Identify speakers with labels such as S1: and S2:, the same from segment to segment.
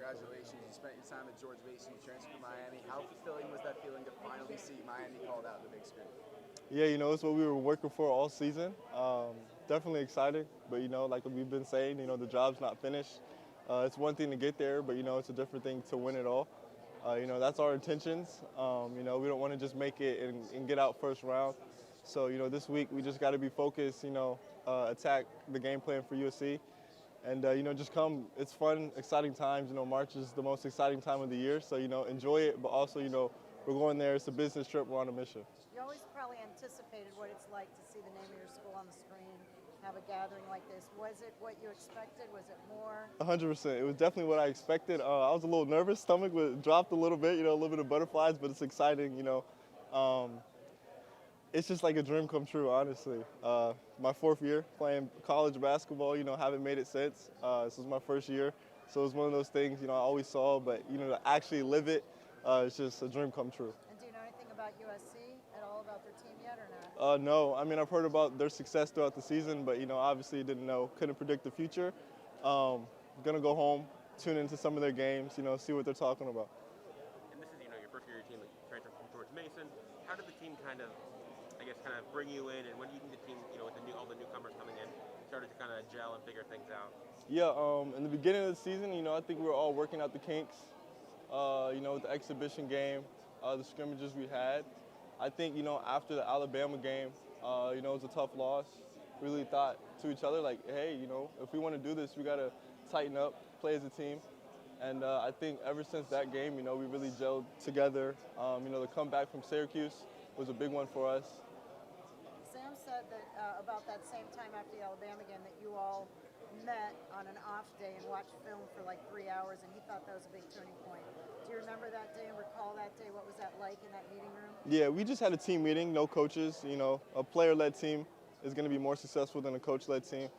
S1: congratulations. You spent your time at George Mason, you transferred to Miami. How fulfilling was that feeling to finally see Miami called out on the big screen?
S2: Yeah, it's what we were working for all season. Definitely exciting, but like we've been saying, the job's not finished. It's one thing to get there, but it's a different thing to win it all. That's our intentions. We don't want to just make it and get out first round. So this week we just got to be focused. Attack the game plan for USC, and just come. It's fun, exciting times. March is the most exciting time of the year, so enjoy it. But also, we're going there. It's a business trip. We're on a mission.
S3: You always probably anticipated what it's like to see the name of your school on the screen, have a gathering like this. Was it what you expected? Was it more?
S2: 100%. It was definitely what I expected. I was a little nervous. Stomach dropped a little bit, a little bit of butterflies, but it's exciting, It's just like a dream come true, honestly. My 4th year playing college basketball, haven't made it since. This was my first year. So it was one of those things, I always saw, but, to actually live it, it's just a dream come true.
S3: And do you know anything about USC at all, about their team yet or not?
S2: No. I mean, I've heard about their success throughout the season, but, obviously didn't know, couldn't predict the future. Going to go home, tune into some of their games, see what they're talking about.
S4: And this is, your first year, your team transferred from George Mason. How did the team kind of bring you in, and when do you think the team, with all the newcomers coming in, started to kind of gel and figure things out?
S2: Yeah, in the beginning of the season, I think we were all working out the kinks, with the exhibition game, the scrimmages we had. I think, after the Alabama game, it was a tough loss. We really thought to each other, like, hey, if we want to do this, we got to tighten up, play as a team. And I think ever since that game, we really gelled together. The comeback from Syracuse was a big one for us.
S3: Sam said that about that same time after the Alabama game that you all met on an off day and watched film for like 3 hours, and he thought that was a big turning point. Do you remember that day and recall that day? What was that like in that meeting room?
S2: Yeah, we just had a team meeting, no coaches. A player-led team is going to be more successful than a coach-led team.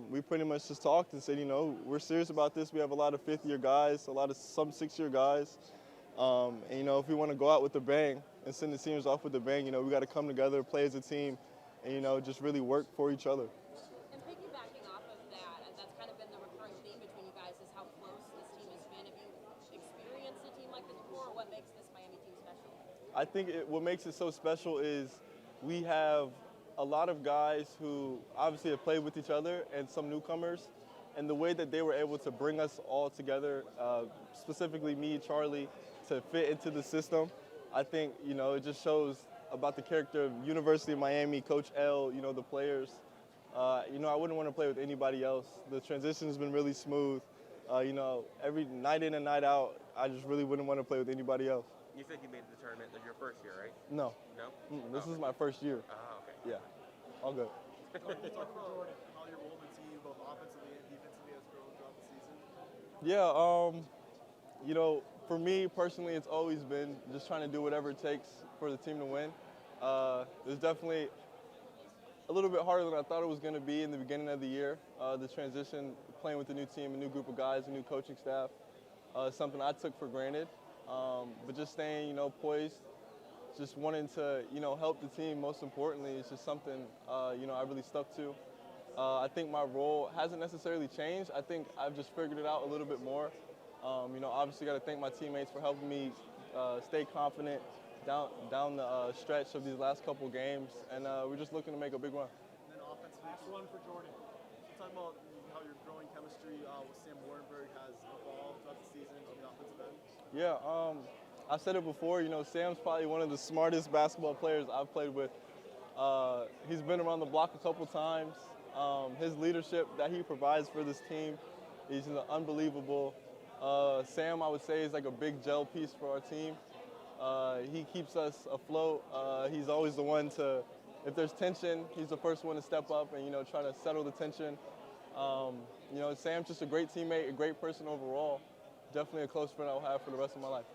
S2: We pretty much just talked and said, we're serious about this. We have a lot of 5th-year guys, some 6-year guys. And, if we want to go out with a bang and send the seniors off with a bang, we got to come together, play as a team, and, just really work for each other.
S5: And piggybacking off of that, and that's kind of been the recurring theme between you guys, is how close this team has been. Have you experienced a team like this before, or what makes this Miami team special?
S2: I think what makes it so special is we have a lot of guys who obviously have played with each other and some newcomers, and the way that they were able to bring us all together, specifically me, Charlie, to fit into the system, I think, it just shows about the character of University of Miami, Coach L, the players. I wouldn't want to play with anybody else. The transition has been really smooth. Every night in and night out, I just really wouldn't want to play with anybody else.
S4: You said you made the tournament your first year, right?
S2: No.
S4: No?
S2: This is my first year.
S4: Oh, okay.
S2: Yeah, all good.
S6: Talk about Jordan, how your role in the team, both offensively and defensively, has grown throughout the season.
S2: Yeah, for me personally, it's always been just trying to do whatever it takes for the team to win. It was definitely a little bit harder than I thought it was going to be in the beginning of the year. The transition, playing with a new team, a new group of guys, a new coaching staff, something I took for granted. But just staying, poised, just wanting to, help the team. Most importantly, it's just something, I really stuck to. I think my role hasn't necessarily changed. I think I've just figured it out a little bit more. Obviously got to thank my teammates for helping me stay confident down the stretch of these last couple games, and we're just looking to make a big run.
S6: And then offensively, just one for Jordan. Talk about how your growing chemistry with Sam Warrenberg has evolved throughout the season on the offensive end.
S2: Yeah, I've said it before, Sam's probably one of the smartest basketball players I've played with. He's been around the block a couple times. His leadership that he provides for this team is unbelievable. Sam, I would say, is like a big gel piece for our team. He keeps us afloat. He's always the one to, if there's tension, he's the first one to step up and, try to settle the tension. Sam's just a great teammate, a great person overall. Definitely a close friend I'll have for the rest of my life.